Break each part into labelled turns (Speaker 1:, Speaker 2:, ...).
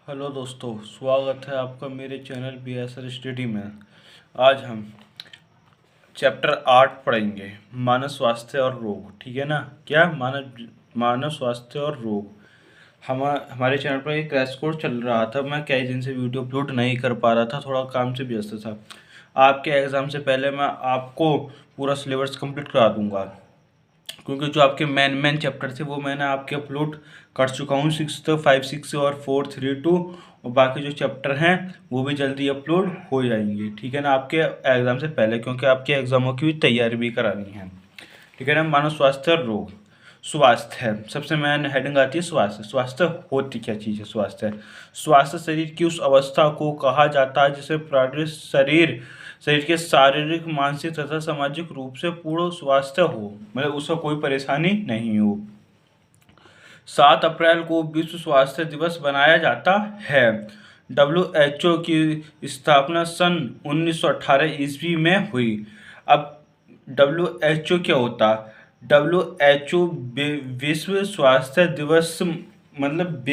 Speaker 1: Hello दोस्तों, स्वागत है आपका मेरे चैनल BSR स्टडी में। आज हम चैप्टर 8 पढ़ेंगे, मानव स्वास्थ्य और रोग। ठीक है ना? क्या मानव स्वास्थ्य और रोग। हमारे चैनल पर एक क्रैश कोर्स चल रहा था। मैं कई दिन से वीडियो अपलोड नहीं कर पा रहा था, थोड़ा काम से व्यस्त था। आपके एग्ज़ाम से पहले मैं आपको पूरा सिलेबस कंप्लीट करा दूंगा, क्योंकि जो आपके मेन चैप्टर थे वो मैंने आपके अपलोड कर चुका हूँ। 6th 5 6 और 4 3 2, और बाकी जो चैप्टर हैं वो भी जल्दी अपलोड हो जाएंगे। ठीक है ना? आपके एग्ज़ाम से पहले, क्योंकि आपके एग्ज़ामों की भी तैयारी भी करानी है। ठीक है ना? मानव स्वास्थ्य और रोग। स्वास्थ्य है सबसे मेन हेडिंग आती है। स्वास्थ्य स्वास्थ्य होती क्या चीज़ है? स्वास्थ्य शरीर की उस अवस्था को कहा जाता है जिसे प्राणी शरीर के शारीरिक, मानसिक तथा सामाजिक रूप से पूर्ण स्वास्थ्य हो, मतलब उसका कोई परेशानी नहीं हो। 7 अप्रैल को विश्व स्वास्थ्य दिवस मनाया जाता है। WHO की स्थापना सन 1918 ईस्वी में हुई। अब WHO क्या होता? WHO विश्व स्वास्थ्य दिवस मतलब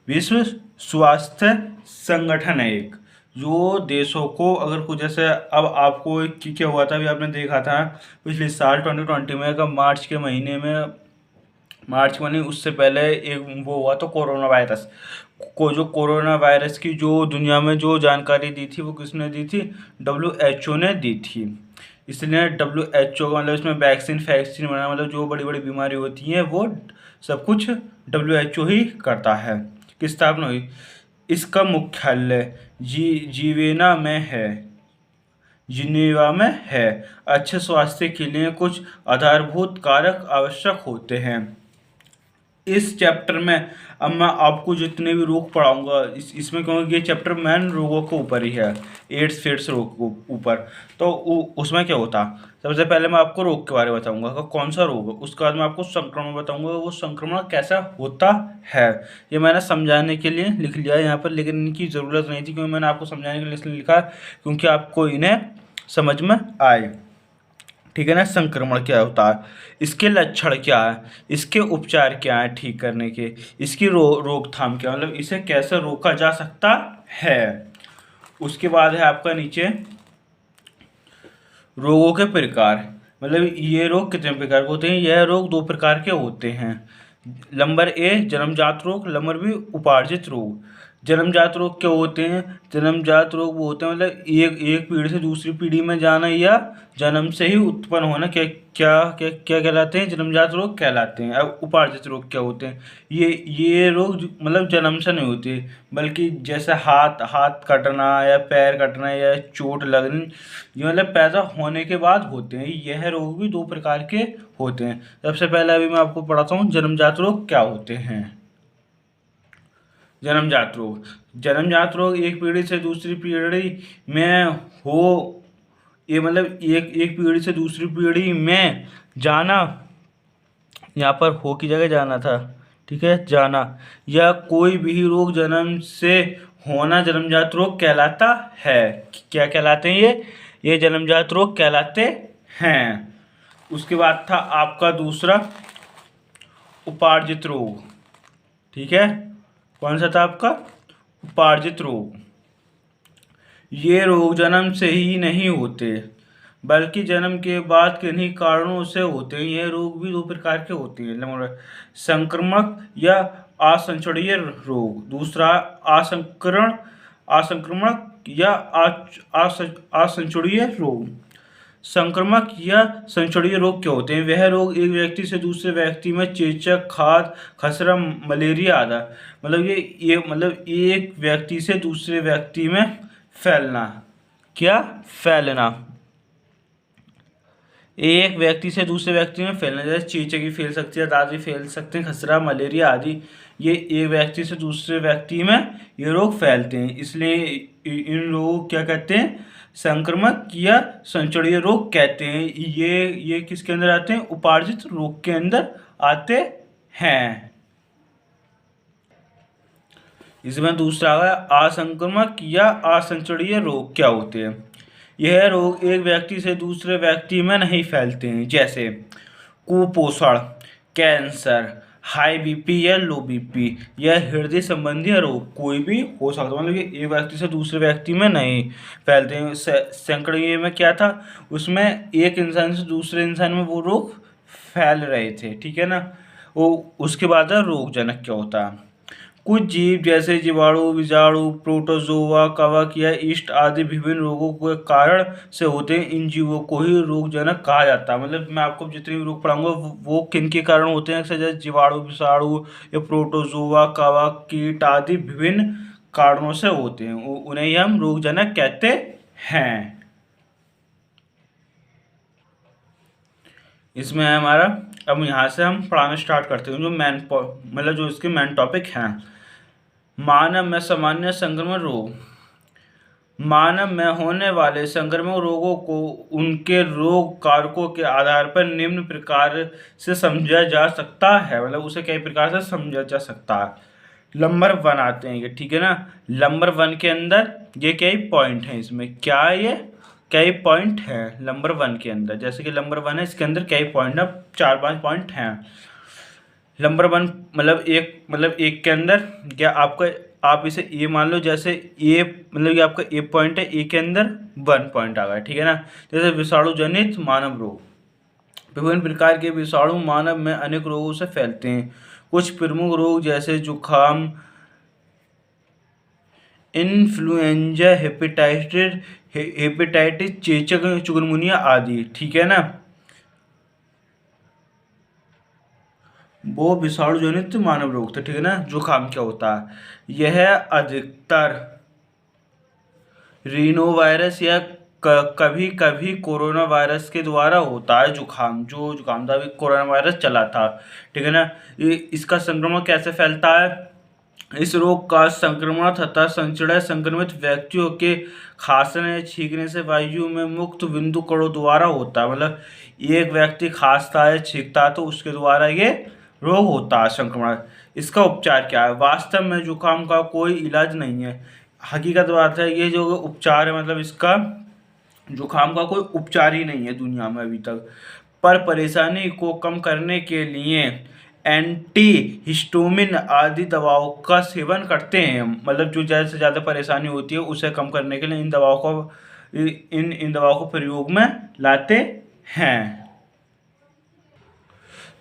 Speaker 1: विश्व स्वास्थ्य संगठन है एक, जो देशों को, अगर कुछ जैसे अब आपको क्या हुआ था, अभी आपने देखा था पिछले साल 2020 में, अगर मार्च के महीने में, मार्च में नहीं उससे पहले एक वो हुआ तो कोरोना वायरस को, जो कोरोना वायरस की जो दुनिया में जो जानकारी दी थी वो किसने दी थी? WHO ने दी थी। इसलिए WHO का मतलब इसमें वैक्सीन फैक्सीन बना, मतलब जो बड़ी बड़ी बीमारी होती हैं वो सब कुछ WHO ही करता है। किस स्थापना हुई? इसका मुख्यालय जिनेवा में है। अच्छे स्वास्थ्य के लिए कुछ आधारभूत कारक आवश्यक होते हैं। इस चैप्टर में अब मैं आपको जितने भी रोग पढ़ाऊंगा इसमें, क्योंकि ये चैप्टर मेन रोगों के ऊपर ही है, एड्स फेड्स रोग के ऊपर। तो उसमें क्या होता? सबसे पहले मैं आपको रोग के बारे में बताऊंगा कि कौन सा रोग है। उसके बाद मैं आपको संक्रमण बताऊंगा, वो संक्रमण कैसा होता है। ये मैंने समझाने के लिए लिख लिया है यहाँ पर, लेकिन इनकी ज़रूरत नहीं थी, क्योंकि मैंने आपको समझाने के लिए इसलिए लिखा क्योंकि आपको इन्हें समझ में आए। ठीक है ना? संक्रमण क्या होता है, इसके लक्षण क्या है, इसके उपचार क्या है ठीक करने के, इसकी रोकथाम क्या, मतलब इसे कैसे रोका जा सकता है। उसके बाद है आपका नीचे रोगों के प्रकार, मतलब ये रोग कितने प्रकार के होते हैं। यह रोग 2 प्रकार के होते हैं। नंबर ए जन्मजात रोग, नंबर बी उपार्जित रोग। जन्मजात रोग क्या होते हैं? जन्मजात रोग वो होते हैं मतलब एक पीढ़ी से दूसरी पीढ़ी में जाना या जन्म से ही उत्पन्न होना। क्या क्या क्या क्या कहलाते हैं? जन्मजात रोग कहलाते हैं। अब उपार्जित रोग क्या होते हैं? ये रोग मतलब जन्म से नहीं होते, बल्कि जैसे हाथ हाथ कटना या पैर कटना या चोट लगनी, ये मतलब पैदा होने के बाद होते हैं। यह रोग भी 2 प्रकार के होते हैं। सबसे पहले अभी मैं आपको पढ़ाता हूँ जन्मजात रोग क्या होते हैं। जन्मजात रोग एक पीढ़ी से दूसरी पीढ़ी में हो, ये मतलब एक पीढ़ी से दूसरी पीढ़ी में जाना, यहाँ पर हो की जगह जाना था, ठीक है, जाना, या कोई भी रोग जन्म से होना जन्मजात रोग कहलाता है। क्या कहलाते हैं ये जन्मजात रोग कहलाते हैं। उसके बाद था आपका दूसरा उपार्जित रोग। ठीक है, कौन सा था आपका? उपार्जित रोग। ये रोग जन्म से ही नहीं होते, बल्कि जन्म के बाद किन्हीं कारणों से होते हैं। यह रोग भी 2 प्रकार के होते हैं। नंबर संक्रमक या असंचरणीय रोग। दूसरा असंक्रमक या असंचरणीय रोग। संक्रमक या संचरणीय रोग क्या होते हैं? वह रोग एक व्यक्ति से दूसरे व्यक्ति में चेचक, खाद, खसरा, मलेरिया आदि, मतलब ये मतलब एक व्यक्ति से दूसरे व्यक्ति में फैलना। क्या? फैलना। एक व्यक्ति से दूसरे व्यक्ति में फैलना, जैसे चेचक भी फैल सकती है, दाद भी फैल सकते हैं, खसरा, मलेरिया आदि, ये एक व्यक्ति से दूसरे व्यक्ति में ये रोग फैलते हैं। इसलिए इन रोगों को क्या कहते हैं? संक्रमक या संचरणीय रोग कहते हैं। ये किसके अंदर आते हैं? उपार्जित रोग के अंदर आते हैं। इसमें दूसरा है असंक्रमक या असंचरणीय रोग क्या होते हैं। यह रोग एक व्यक्ति से दूसरे व्यक्ति में नहीं फैलते हैं, जैसे कुपोषण, कैंसर, हाई बीपी या लो बीपी या हृदय संबंधी रोग कोई भी हो सकता है, मतलब कि एक व्यक्ति से दूसरे व्यक्ति में नहीं फैलते हैं। संक्रमण में क्या था, उसमें एक इंसान से दूसरे इंसान में वो रोग फैल रहे थे, ठीक है ना। वो उसके बाद रोगजनक क्या होता है, कुछ जीव जैसे जीवाणु, विजाणु, प्रोटोजोआ, कवक या ईस्ट आदि विभिन्न रोगों के कारण से होते हैं। इन जीवों को ही रोगजनक कहा जाता है। मतलब मैं आपको जितने भी रोग पढ़ाऊंगा वो किन के कारण होते हैं, जैसे जीवाणु, विषाणु या प्रोटोजोआ, कवक, कीट आदि विभिन्न कारणों से होते हैं, उन्हें ही हम रोगजनक कहते हैं। इसमें है हमारा, अब यहाँ से हम पढ़ाना स्टार्ट करते हैं जो मेन मतलब जो इसके मेन टॉपिक हैं। मानव में सामान्य संक्रमण रोग। मानव में होने वाले संक्रमण रोगों को उनके रोग कारकों के आधार पर निम्न प्रकार से समझा जा सकता है, मतलब उसे कई प्रकार से समझा जा सकता है। नंबर 1 आते हैं ये, ठीक है ना। नंबर 1 के अंदर ये कई पॉइंट हैं, इसमें क्या है, ये कई पॉइंट हैं नंबर 1 के अंदर। जैसे कि नंबर 1 है, इसके अंदर कई पॉइंट है, 4-5 पॉइंट हैं। नंबर 1 मतलब एक के अंदर क्या आपका, आप इसे ए मान लो, जैसे ए मतलब कि आपका ए पॉइंट है, ए के अंदर 1 पॉइंट आ गया, ठीक है ना। जैसे विषाणु जनित मानव रोग। विभिन्न प्रकार के विषाणु मानव में अनेक रोगों से फैलते हैं। कुछ प्रमुख रोग जैसे जुखाम, इन्फ्लुएंजा, हेपेटाइटिस, चेचक, चिकनगुनिया आदि, ठीक है ना। वो विषाणु जनित मानव रोग थे, ठीक है ना। जुखाम क्या होता है, यह अधिकतर रीनो वायरस या कभी कभी कोरोना वायरस के द्वारा होता है। जुखाम जो जुखाम था, अभी कोरोना वायरस चला था, ठीक है ना। ये इसका संक्रमण कैसे फैलता है, इस रोग का संक्रमण तथा संचरण संक्रमित व्यक्तियों के खांसने छींकने से वायु में मुक्त बिंदु कणों द्वारा होता है। मतलब एक व्यक्ति खांसता है, छींकता है, तो उसके द्वारा ये रोग होता है संक्रमण। इसका उपचार क्या है, वास्तव में जुकाम का कोई इलाज नहीं है। हकीकत बात है, ये जो उपचार है, मतलब इसका जुकाम का कोई उपचार ही नहीं है दुनिया में अभी तक। पर परेशानी को कम करने के लिए एंटी हिस्टोमिन आदि दवाओं का सेवन करते हैं। मतलब जो ज़्यादा से ज़्यादा परेशानी होती है उसे कम करने के लिए इन दवाओं को इन दवाओं को प्रयोग में लाते हैं।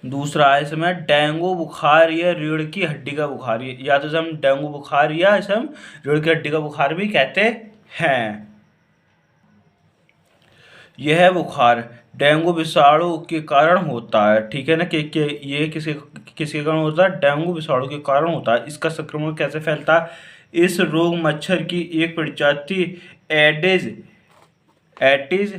Speaker 1: दूसरा है इसमें डेंगू बुखार या रीढ़ की हड्डी का बुखार, या तो इसे हम डेंगू बुखार या इसे हम रीढ़ की हड्डी का बुखार भी कहते हैं। यह बुखार डेंगू विषाणु के कारण होता है, ठीक है ना। कि ये किसके कारण होता है, डेंगू विषाणु के कारण होता है। इसका संक्रमण कैसे फैलता है, इस रोग मच्छर की एक प्रजाति एडिस एटिस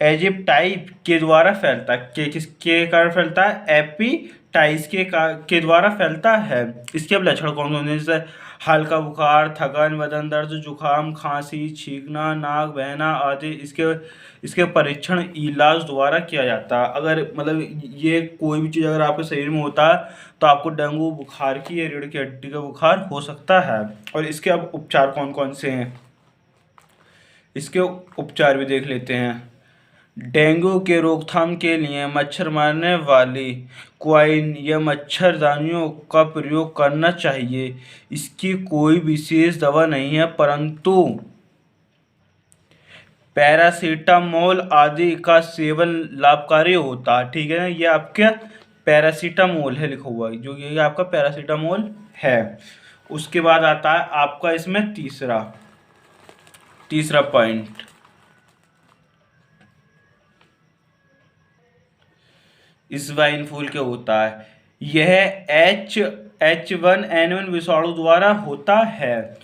Speaker 1: एजिप्टाइप के द्वारा फैलता है। किसके कारण फैलता है, एपिटाइस के द्वारा फैलता है। इसके अब लक्षण कौन कौन से, जैसे हल्का बुखार, थकान, बदन दर्द, जुकाम, खांसी, छींकना, नाक बहना आदि। इसके परीक्षण इलाज द्वारा किया जाता है। अगर मतलब ये कोई भी चीज़ अगर आपके शरीर में होता है तो आपको डेंगू बुखार की या रीढ़ की हड्डी का बुखार हो सकता है। और इसके अब उपचार कौन कौन से हैं, इसके उपचार भी देख लेते हैं। डेंगू के रोकथाम के लिए मच्छर मारने वाली क्वाइन या मच्छरदानियों का प्रयोग करना चाहिए। इसकी कोई विशेष दवा नहीं है, परंतु पैरासीटामोल आदि का सेवन लाभकारी होता है, ठीक है ना। ये आपका पैरासीटामोल है लिखा हुआ, जो ये आपका पैरासीटामोल है। उसके बाद आता है आपका इसमें तीसरा पॉइंट, स्वाइन फ्लू क्या होता है। यह H1N1 विषाणु द्वारा होता है।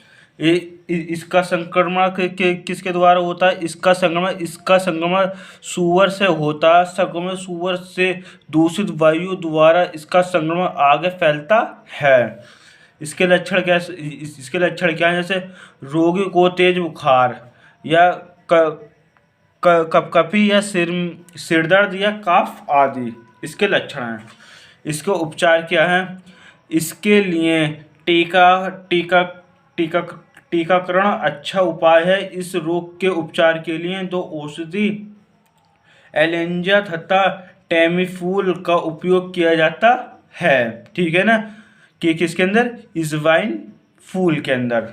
Speaker 1: इसका संक्रमण किसके द्वारा होता है, इसका संक्रमण सूअर से होता है। संक्रमण सूअर से दूषित वायु द्वारा इसका संक्रमण आगे फैलता है। इसके लक्षण क्या है, जैसे रोगी को तेज बुखार या कपकपी या सिर दर्द या कफ आदि इसके लक्षण हैं। इसके उपचार क्या है, इसके लिए टीकाकरण अच्छा उपाय है। इस रोग के उपचार के लिए 2 औषधि एलेंजा तथा टेमीफूल का उपयोग किया जाता है, ठीक है ना, कि किसके अंदर, इजवाइन फूल के अंदर।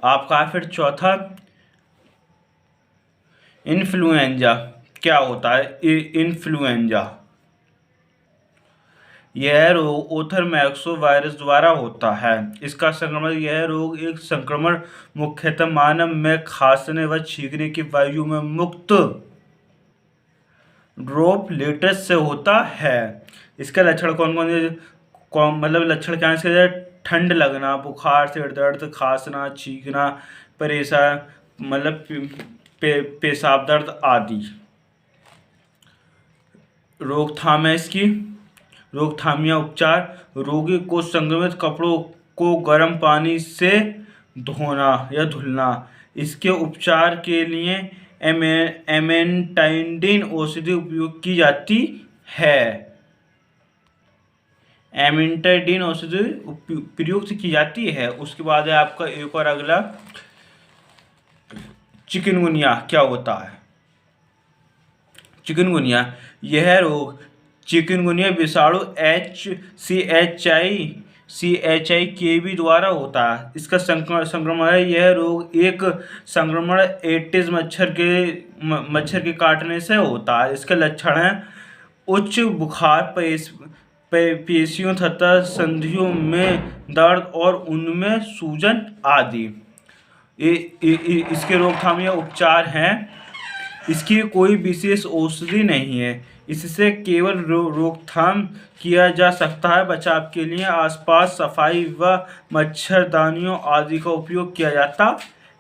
Speaker 1: आपका फिर चौथा, इन्फ्लुएंजा। क्या होता है इन्फ्लुएंजा? यह रोग ओथरमैक्सो वायरस द्वारा होता है। इसका संक्रमण, यह रोग एक संक्रमण मुख्यतः मानव में खांसने व छींकने की वायु में मुक्त ड्रॉपलेट्स से होता है। इसके लक्षण कौन कौन मतलब लक्षण क्या है इसके? ठंड लगना, बुखार, सिर दर्द, खांसना, छींकना, परेशान मतलब पेशाब दर्द आदि। रोकथाम है इसकी। रोकथाम या उपचार, रोगी को संक्रमित कपड़ों को गर्म पानी से धोना या धुलना। इसके उपचार के लिए एमेंटाइडिन औषधि उपयोग की जाती है। एमेंटाइडिन औषधि प्रयुक्त की जाती है। उसके बाद है आपका एक और अगला, चिकनगुनिया। क्या होता है चिकनगुनिया? यह रोग चिकनगुनिया विषाणु CHIKV द्वारा होता है। इसका संक्रमण है, यह रोग एक संक्रमण एडिस मच्छर के काटने से होता है। इसके लक्षण हैं उच्च बुखार, पेशियों तथा संधियों में दर्द और उनमें सूजन आदि। इसके रोकथाम या उपचार हैं, इसकी कोई विशेष औषधि नहीं है। इससे केवल रोकथाम किया जा सकता है। बचाव के लिए आसपास सफाई व मच्छरदानियों आदि का उपयोग किया जाता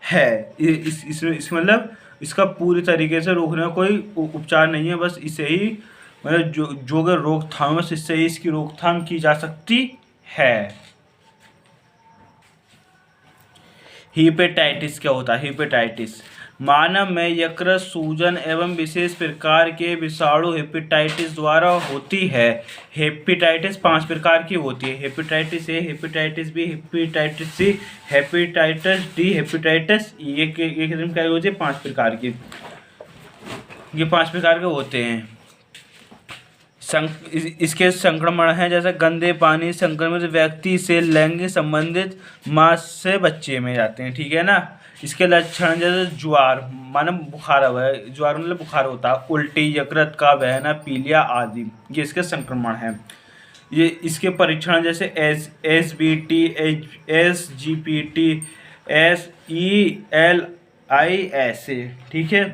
Speaker 1: है। इसमें मतलब इसका पूरी तरीके से रोकने का कोई उपचार नहीं है, बस इसे ही मतलब जो रोकथाम, बस इससे ही इसकी रोकथाम की जा सकती है। हेपेटाइटिस क्या होता है? हेपेटाइटिस मानव में यकृत सूजन एवं विशेष प्रकार के विषाणु हेपेटाइटिस द्वारा होती है। हेपेटाइटिस 5 प्रकार की होती है। Hepatitis A, hepatitis B, hepatitis C, hepatitis D, hepatitis E. एक किस्म क्या होती है? 5 प्रकार की। ये 5 प्रकार के होते हैं। इसके संक्रमण हैं जैसे गंदे पानी संक्रमित व्यक्ति से लैंगिक संबंधित मांस से बच्चे में जाते हैं, ठीक है ना। इसके लक्षण जैसे ज्वार, मानो बुखार हुआ है, ज्वार मतलब बुखार होता है, उल्टी, यकृत का बहना, पीलिया आदि, ये इसके संक्रमण हैं। ये इसके परीक्षण जैसे SBT, SGPT, SELIS, ठीक है।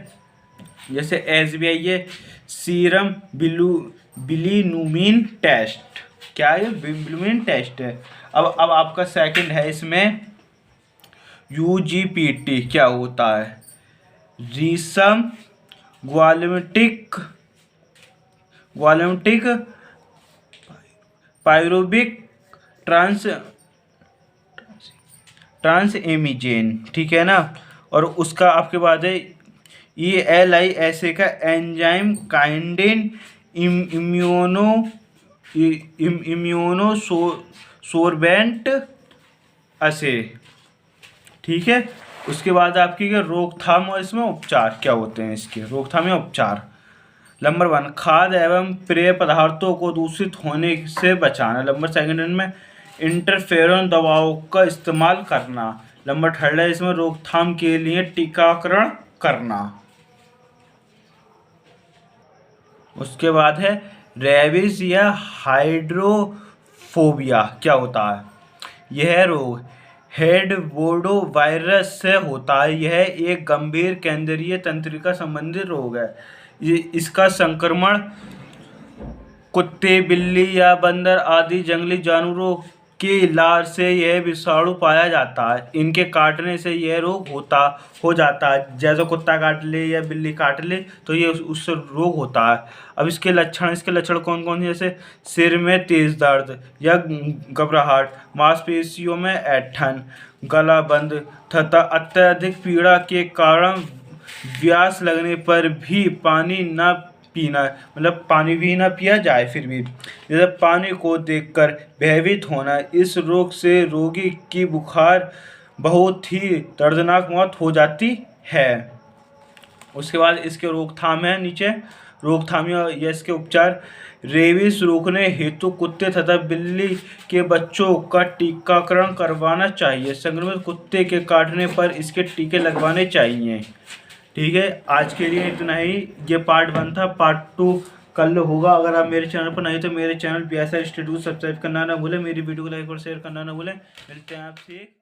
Speaker 1: जैसे SBI ये सीरम बिलीनुमिन टेस्ट। क्या है? बिलीनुमिन टेस्ट है। अब आपका सेकंड है इसमें UGPT। क्या होता है? रीसम ग्वालेमेटिक पायरोबिक ट्रांसएमिजेन, ठीक है ना। और उसका आपके बाद है ELISA का एंजाइम काइंडिन इम्यूनोसोर्बेंट असे, ठीक है। उसके बाद आपकी रोकथाम और इसमें उपचार क्या होते हैं? इसके रोकथाम या उपचार, नंबर 1 खाद्य एवं पेय पदार्थों को दूषित होने से बचाना। नंबर सेकंड में इंटरफेरॉन दवाओं का इस्तेमाल करना। नंबर थर्ड है इसमें रोकथाम के लिए टीकाकरण करना। उसके बाद है रेबीज या हाइड्रोफोबिया। क्या होता है? यह रोग हेडबोर्डो वायरस से होता है। यह एक गंभीर केंद्रीय तंत्रिका संबंधित रोग है। इसका संक्रमण कुत्ते, बिल्ली या बंदर आदि जंगली जानवरों के लार से यह विषाणु पाया जाता है। इनके काटने से यह रोग हो जाता है। जैसे कुत्ता काट ले या बिल्ली काट ले तो ये उससे रोग होता है। अब इसके लक्षण कौन कौन से? जैसे सिर में तेज दर्द या घबराहट, मांसपेशियों में ऐंठन, गला बंद तथा अत्यधिक पीड़ा के कारण प्यास लगने पर भी पानी न पीना, मतलब पानी भी ना पिया जाए फिर भी, जैसे पानी को देखकर भयभीत होना। इस रोग से रोगी की बुखार बहुत ही दर्दनाक मौत हो जाती है। उसके बाद इसके रोकथाम है, नीचे रोकथाम या इसके उपचार। रेबीज रोकने हेतु कुत्ते तथा बिल्ली के बच्चों का टीकाकरण करवाना चाहिए। संक्रमित कुत्ते के काटने पर इसके टीके लगवाने चाहिए। ठीक है, आज के लिए इतना ही। ये पार्ट 1 था, पार्ट 2 कल होगा। अगर आप मेरे चैनल पर नहीं तो मेरे चैनल BSR स्टडी सब्सक्राइब करना ना भूलें, मेरी वीडियो को लाइक और शेयर करना ना भूलें। मिलते हैं आपसे।